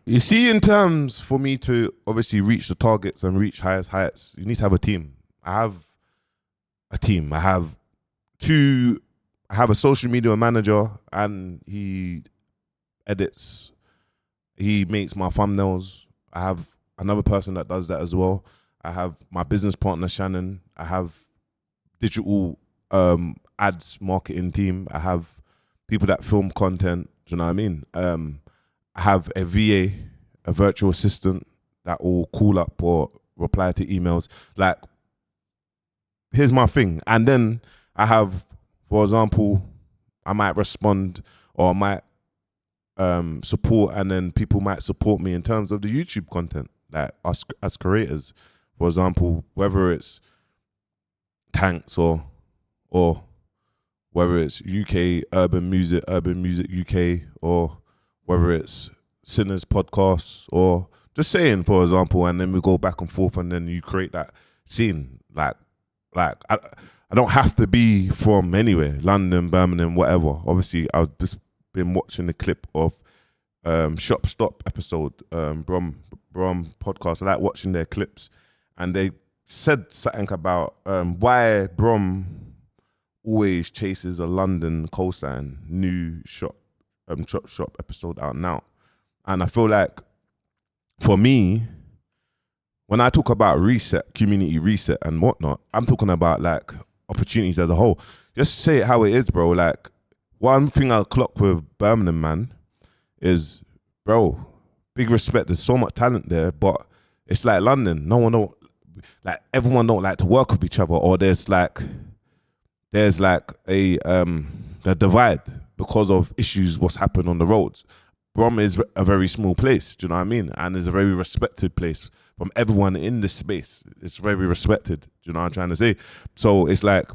You see, in terms for me to obviously reach the targets and reach highest heights, you need to have a team. I have a team. I have a social media manager, and he edits. He makes my thumbnails. I have another person that does that as well. I have my business partner, Shannon. I have digital ads marketing team. I have people that film content. Do you know what I mean? I have a VA, a virtual assistant that will call up or reply to emails. Like, here's my thing. And then I have, for example, I might respond or I might support, and then people might support me in terms of the YouTube content, like us as creators. For example, whether it's Tanks or whether it's UK Urban Music UK, or whether it's Sinners Podcasts, or just saying, for example, and then we go back and forth, and then you create that scene. Like I don't have to be from anywhere, London, Birmingham, whatever. Obviously, I've just been watching the clip of Shop Stop episode, Brom podcast. I like watching their clips, and they said something about why Brom always chases a London coastline. New shop episode out now. And I feel like, for me, when I talk about reset, community reset and whatnot, I'm talking about like opportunities as a whole. Just say it how it is, bro. Like, one thing I'll clock with Birmingham, man, is, bro, big respect. There's so much talent there, but it's like London. No one don't, like, everyone don't like to work with each other, or there's like a divide because of issues what's happened on the roads. Brom is a very small place, do you know what I mean? And it's a very respected place from everyone in this space. It's very respected, do you know what I'm trying to say? So it's like,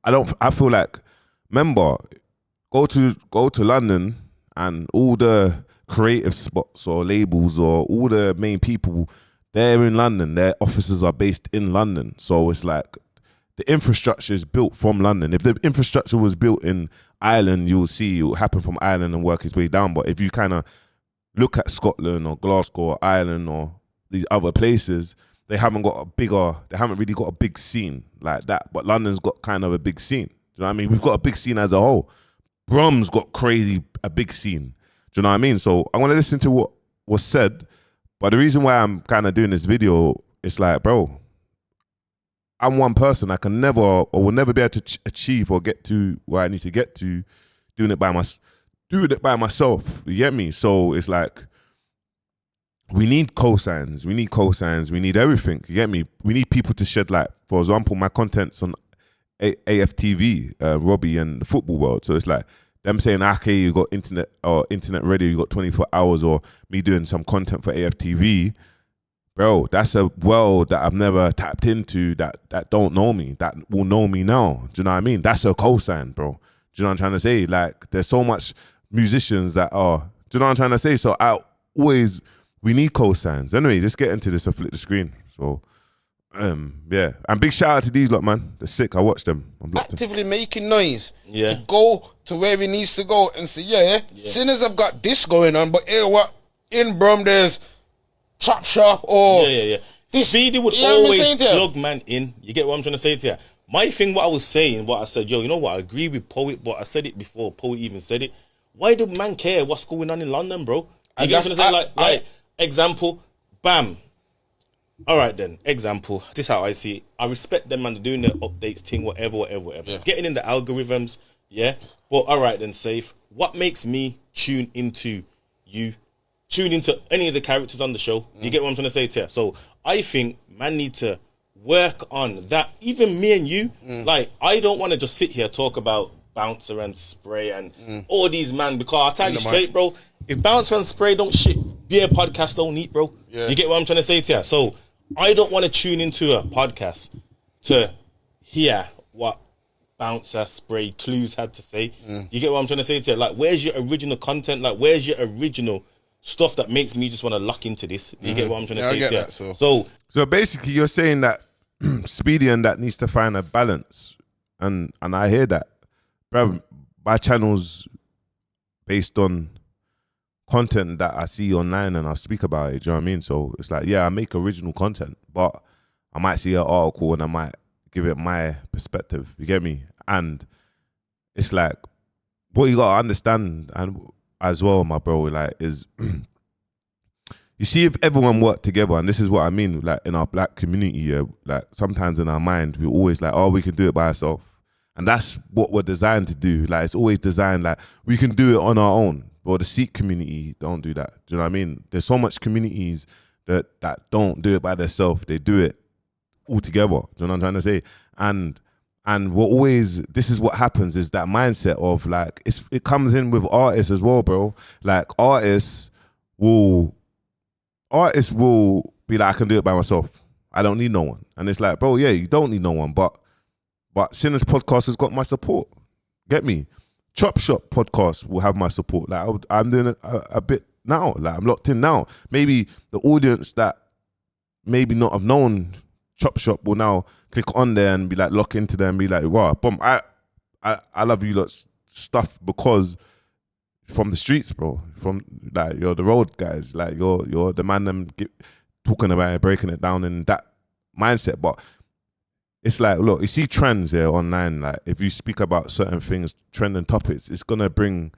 I feel like, remember, go to London, and all the creative spots or labels or all the main people, they're in London. Their offices are based in London. So it's like, the infrastructure is built from London. If the infrastructure was built in Ireland, you'll see it will happen from Ireland and work its way down. But if you kind of look at Scotland or Glasgow or Ireland or these other places, they haven't really got a big scene like that. But London's got kind of a big scene. Do you know what I mean? We've got a big scene as a whole. Brom's got a big scene. Do you know what I mean? So I want to listen to what was said. But the reason why I'm kind of doing this video, it's like, bro, I'm one person. I can never, or will never be able to achieve or get to where I need to get to doing it by myself. You get me? So it's like, we need cosigns. We need everything. You get me? We need people to shed light. For example, my content's on AFTV, Robbie and the football world. So it's like them saying, okay, you got internet radio, you got 24 hours, or me doing some content for AFTV. Bro, that's a world that I've never tapped into, that don't know me, that will know me now. Do you know what I mean? That's a cosign, bro. Do you know what I'm trying to say? Like, there's so much musicians that are, do you know what I'm trying to say? So we need cosigns. Anyway, let's get into this and flip the screen. So, yeah. And big shout out to these lot, man. They're sick. I watched them. I'm actively making noise. Yeah. To go to where he needs to go and say, yeah, Sinners have got this going on, but here what? In Brom, there's Trap Shop or... Yeah. Speedy would always plug man in. You get what I'm trying to say to you? My thing, what I said, you know what? I agree with Poet, but I said it before. Poet even said it. Why do man care what's going on in London, bro? You get what I'm trying to say? Like, example, bam. All right then, example. This is how I see it. I respect them, man. They're doing their updates thing, whatever. Yeah. Getting in the algorithms, yeah. But all right then, Safe. What makes me tune into you? Tune into any of the characters on the show. You get what I'm trying to say to you? So I think man need to work on that. Even me and you, like, I don't want to just sit here talk about Bouncer and Spray and all these man, because I'll tell you straight, bro, if Bouncer and Spray don't shit, beer podcast don't eat, bro. Yeah. You get what I'm trying to say to you? So I don't want to tune into a podcast to hear what Bouncer, Spray, Clues had to say. You get what I'm trying to say to you? Like, where's your original content? Like, where's your original stuff that makes me just want to lock into this? You get what I'm trying to say to you? So basically you're saying that Speedy and that needs to find a balance. And I hear that. Bro, my channel's based on content that I see online and I speak about it. Do you know what I mean? So it's like, yeah, I make original content, but I might see an article and I might give it my perspective. You get me? And it's like, what you gotta understand and as well, my bro, like, is you see, if everyone worked together, and this is what I mean, like in our black community, yeah, like sometimes in our mind, we're always like, oh, we can do it by ourselves. And that's what we're designed to do. Like, it's always designed like we can do it on our own. But the Sikh community don't do that. Do you know what I mean? There's so much communities that don't do it by themselves. They do it all together. Do you know what I'm trying to say? And we're always, this is what happens, is that mindset of like, it comes in with artists as well, bro. Like artists will be like, I can do it by myself. I don't need no one. And it's like, bro, yeah, you don't need no one, but Sinners Podcast has got my support. Get me? Chop Shop Podcast will have my support. Like I'm doing a bit now. Like I'm locked in now. Maybe the audience that maybe not have known Chop Shop will now click on there and be like, lock into them and be like, wow, boom, I love you lot's stuff because from the streets, bro. From like, you're the road guys. Like you're the man them talking about it, breaking it down in that mindset. But it's like, look, you see trends here online. Like if you speak about certain things, trending topics, it's gonna bring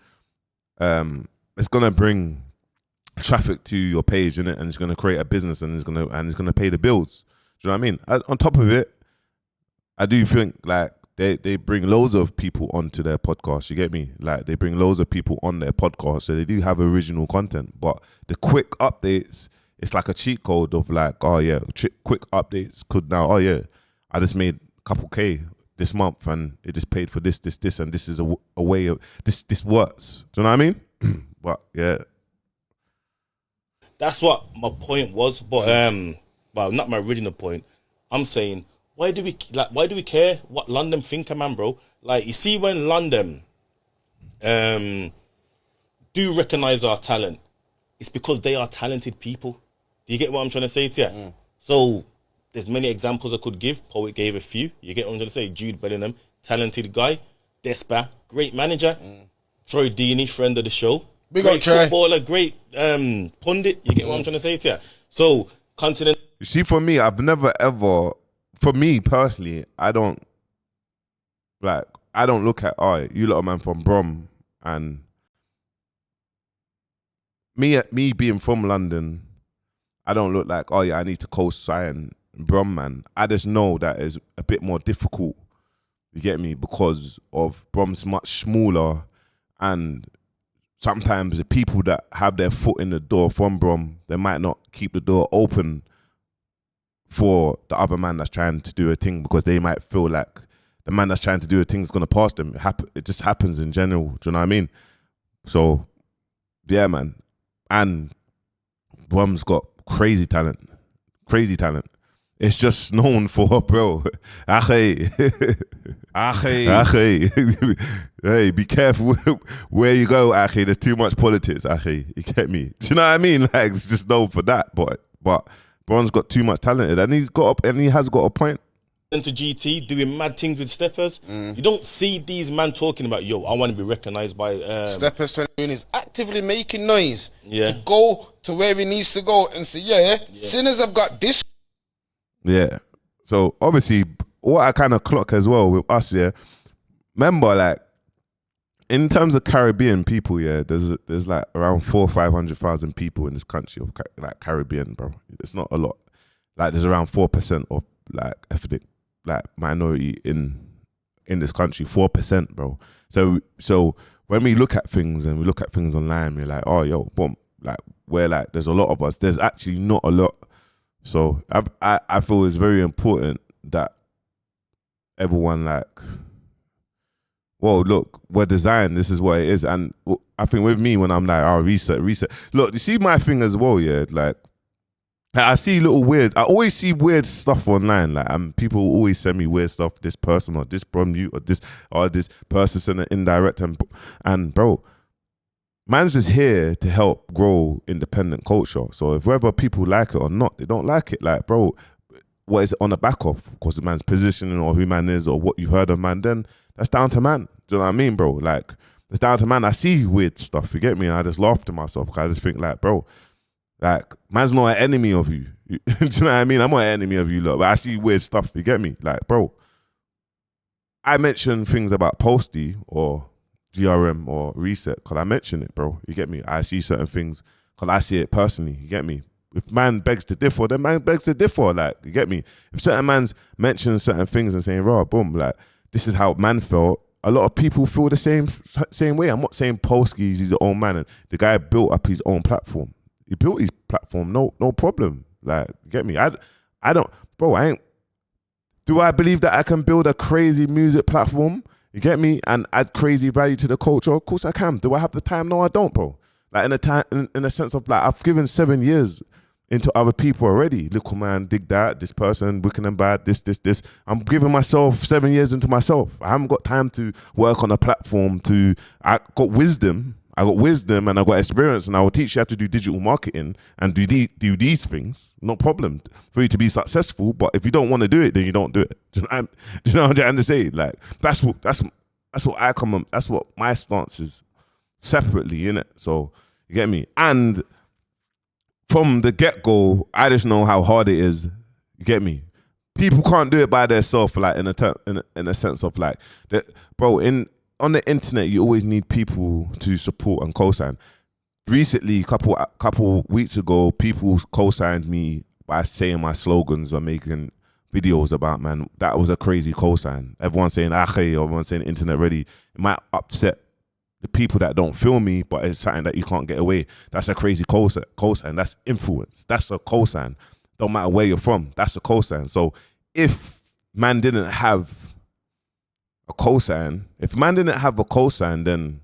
traffic to your page, innit? And it's gonna create a business, and it's gonna pay the bills. Do you know what I mean? On top of it, I do think like they bring loads of people onto their podcast. You get me? Like they bring loads of people on their podcast, so they do have original content. But the quick updates, it's like a cheat code of like, oh yeah, quick updates could now, oh yeah, I just made a couple K this month and it just paid for this, and this is a way of this works. Do you know what I mean? But yeah, that's what my point was. But well, not my original point. I'm saying, why do we care what London think of man, bro? Like, you see, when London do recognize our talent, it's because they are talented people. Do you get what I'm trying to say to you? Mm. So there's many examples I could give. Poet gave a few. You get what I'm trying to say? Jude Bellingham, talented guy. Despa, great manager. Troy Deeney, friend of the show. Big great up, footballer, great pundit. You get what I'm trying to say to you? So, continent. You see, for me, I've never ever, for me personally, I don't look at, oh, you lot are man from Brom, and me being from London, I don't look like, oh yeah, I need to co-sign Brom, man. I just know that it's a bit more difficult, you get me, because of Brom's much smaller, and sometimes the people that have their foot in the door from Brom, they might not keep the door open for the other man that's trying to do a thing, because they might feel like the man that's trying to do a thing is going to pass them. It just happens in general. Do you know what I mean? So, yeah, man. And Brom's got crazy talent. It's just known for, bro, Ackhiii. Hey, be careful where you go, Ackhiii. There's too much politics, Ackhiii. You get me? Do you know what I mean? Like, it's just known for that. But Bron's got too much talent, and he has got a point. Into GT doing mad things with steppers. You don't see these man talking about, yo, I want to be recognized by steppers. 21 is actively making noise to go to where he needs to go and say, yeah, Sinners have got this. Yeah. So obviously, what I kind of clock as well with us, yeah. Remember, like, in terms of Caribbean people, yeah, there's like around 400,000 or 500,000 people in this country of like Caribbean, bro. It's not a lot. Like, there's around 4% of like ethnic like minority in this country, 4%, bro. So when we look at things and we look at things online, we're like, oh, yo, boom, like, we're like, there's a lot of us. There's actually not a lot. So I feel it's very important that everyone, like, well, look, we're designed, this is what it is. And I think with me, when I'm like, oh, reset. Look, you see my thing as well, yeah, like, I see I always see weird stuff online, like, and people always send me weird stuff, this person or this from you or this person sending indirect, and bro, man's just here to help grow independent culture. So if whether people like it or not, they don't like it, like, bro, what is it on the back of? Because the man's positioning or who man is or what you heard of man, then that's down to man. Do you know what I mean, bro? Like, it's down to man. I see weird stuff. You get me? And I just laugh to myself because I just think like, bro, like man's not an enemy of you. Do you know what I mean? I'm not an enemy of you, lot, but I see weird stuff. You get me? Like, bro, I mention things about Posty or GRM or Reset because I mention it, bro. You get me? I see certain things because I see it personally. You get me? If man begs to differ, then man begs to differ. Like, you get me? If certain man's mentioning certain things and saying, raw, boom, like, this is how man felt, a lot of people feel the same way. I'm not saying Polski's his own man. And the guy built up his own platform. He built his platform, no problem. Like, you get me? I don't, bro, do I believe that I can build a crazy music platform? You get me? And add crazy value to the culture? Of course I can. Do I have the time? No, I don't, bro. Like in a sense of like, I've given 7 years into other people already. Little man, dig that, this person, wicked and bad, this. I'm giving myself 7 years into myself. I haven't got time to work on a platform I got wisdom and I got experience, and I will teach you how to do digital marketing and do these things. No problem for you to be successful. But if you don't want to do it, then you don't do it. Do you know what I'm trying to say? Like that's what I come on. That's what my stance is separately, innit? So you get me? And from the get-go, I just know how hard it is. You get me? People can't do it by themselves, like in a sense of like that, bro. On the internet, you always need people to support and co-sign. Recently, couple weeks ago, people co-signed me by saying my slogans or making videos about, man. That was a crazy co-sign. Everyone's saying Ackhiii, everyone's saying internet ready. It might upset the people that don't feel me, but it's something that you can't get away. That's a crazy co-sign. That's influence. That's a co-sign. Don't matter where you're from. That's a co-sign. So if man didn't have a cosign, then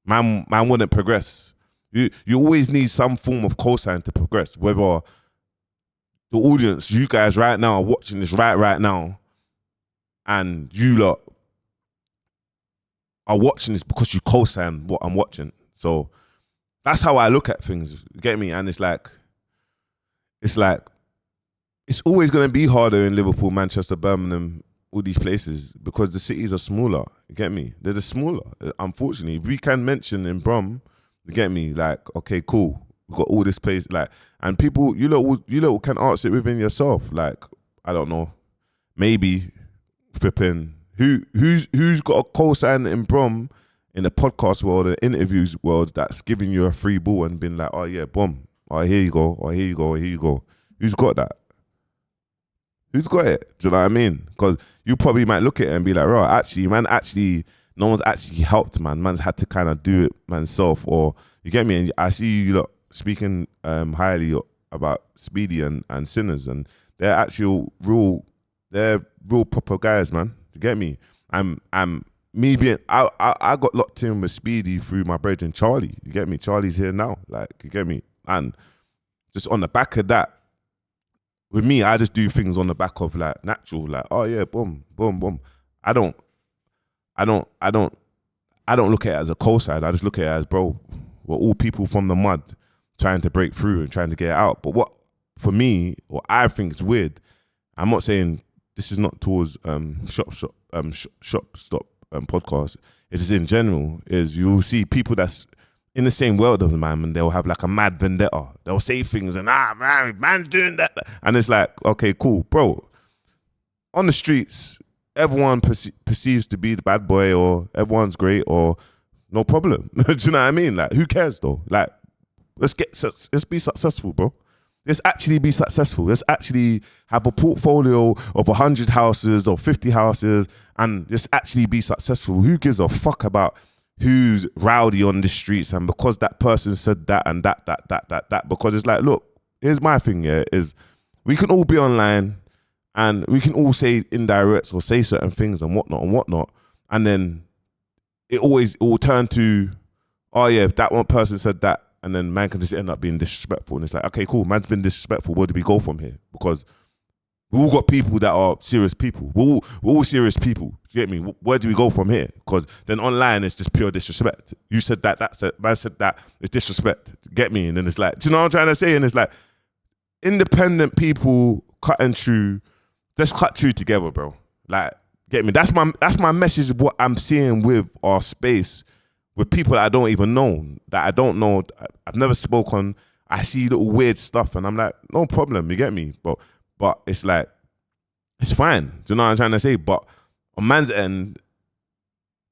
man wouldn't progress. You always need some form of cosign to progress. Whether the audience, you guys right now are watching this right now, and you lot are watching this because you cosign what I'm watching. So that's how I look at things. You get me? And it's like it's always gonna be harder in Liverpool, Manchester, Birmingham, all these places, because the cities are smaller. You get me? They're just smaller. Unfortunately, we can mention in Brum, you get me? Like, okay, cool. We've got all this place, like, and people, you lot can answer it within yourself. Like, I don't know, maybe flipping who's got a co-sign in Brum in the podcast world, the interviews world, that's giving you a free ball and been like, oh yeah, boom, oh here you go, oh here you go, here you go. Who's got that? Who's got it? Do you know what I mean? Because you probably might look at it and be like, right, no one's actually helped, man. Man's had to kind of do it manself, or you get me? And I see you lot speaking highly about Speedy and Sinners, and they're real proper guys, man. You get me? I got locked in with Speedy through my brethren Charlie. You get me? Charlie's here now. Like, you get me? And just on the back of that, with me, I just do things on the back of like natural, like, oh yeah, boom, boom, boom. I don't look at it as a cosign. I just look at it as, bro, we're all people from the mud trying to break through and trying to get it out. But what I think is weird, I'm not saying this is not towards shop stop podcast. It's just in general, is you'll see people that's in the same world of the man, and they'll have like a mad vendetta. They'll say things and man's doing that, and it's like, okay, cool, bro. On the streets, everyone perceives to be the bad boy, or everyone's great, or no problem. Do you know what I mean? Like, who cares though? Like, let's be successful, bro. Let's actually be successful. Let's actually have a portfolio of 100 houses or 50 houses, and let's actually be successful. Who gives a fuck about who's rowdy on the streets, and because that person said that and that, because it's like, look, here's my thing, yeah, is we can all be online and we can all say indirects or say certain things and whatnot, and then it will turn to, oh yeah, if that one person said that, and then man can just end up being disrespectful, and it's like, okay, cool, man's been disrespectful, where do we go from here? Because we all got people that are serious people. We're all serious people. You get me? Where do we go from here? Because then online it's just pure disrespect. You said that, man said that, it's disrespect. Get me? And then it's like, do you know what I'm trying to say? And it's like, independent people cutting through, let's cut through together, bro. Like, get me? That's my message of what I'm seeing with our space, with people that I don't even know, that I don't know, I've never spoken. I see little weird stuff, and I'm like, no problem, you get me? But it's like, it's fine. Do you know what I'm trying to say? But on man's end,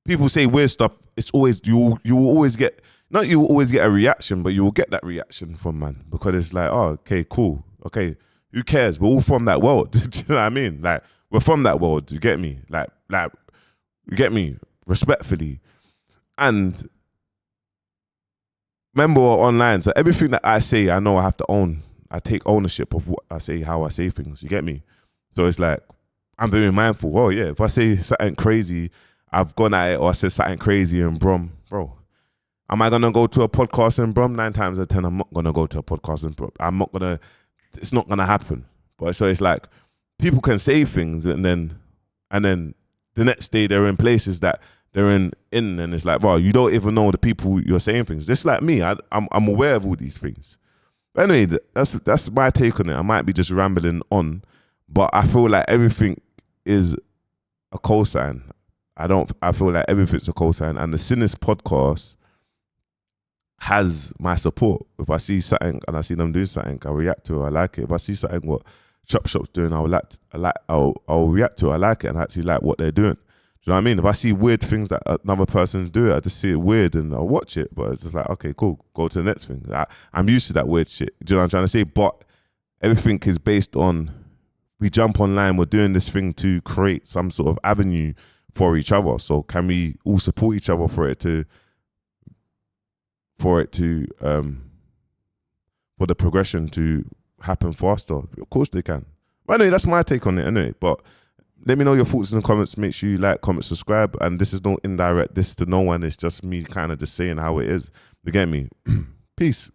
people say weird stuff. It's always you will always get, not you will always get a reaction, but you will get that reaction from man, because it's like, oh, okay, cool, okay, who cares? We're all from that world. Do you know what I mean? Like, we're from that world. You get me? Like you get me? Respectfully. And remember, we're online, so everything that I say, I know I have to own. I take ownership of what I say, how I say things. You get me? So it's like, I'm very mindful. Oh yeah, if I say something crazy, I've gone at it, or I said something crazy in Brom, bro, am I gonna go to a podcast in Brom? 9 times out of 10, I'm not gonna go to a podcast in Brom. It's not gonna happen. But so it's like, people can say things, and then the next day they're in places that they're in, and it's like, bro, you don't even know the people you're saying things. Just like me, I'm aware of all these things. But anyway, that's my take on it. I might be just rambling on, but I feel like everything is a cosign. I feel like everything's a cosign, and the Sinners podcast has my support. If I see something and I see them doing something, I'll react to it. I like it. If I see something what Shop's doing, I'll react to it. I like it, and I actually like what they're doing. Do you know what I mean? If I see weird things that another person do, I just see it weird and I'll watch it. But it's just like, okay, cool, go to the next thing. I'm used to that weird shit. Do you know what I'm trying to say? But everything is based on, we jump online, we're doing this thing to create some sort of avenue for each other. So can we all support each other for the progression to happen faster? Of course they can. But anyway, that's my take on it anyway. But let me know your thoughts in the comments. Make sure you like, comment, subscribe. And this is no indirect diss to no one. It's just me kind of just saying how it is. You get me? Peace.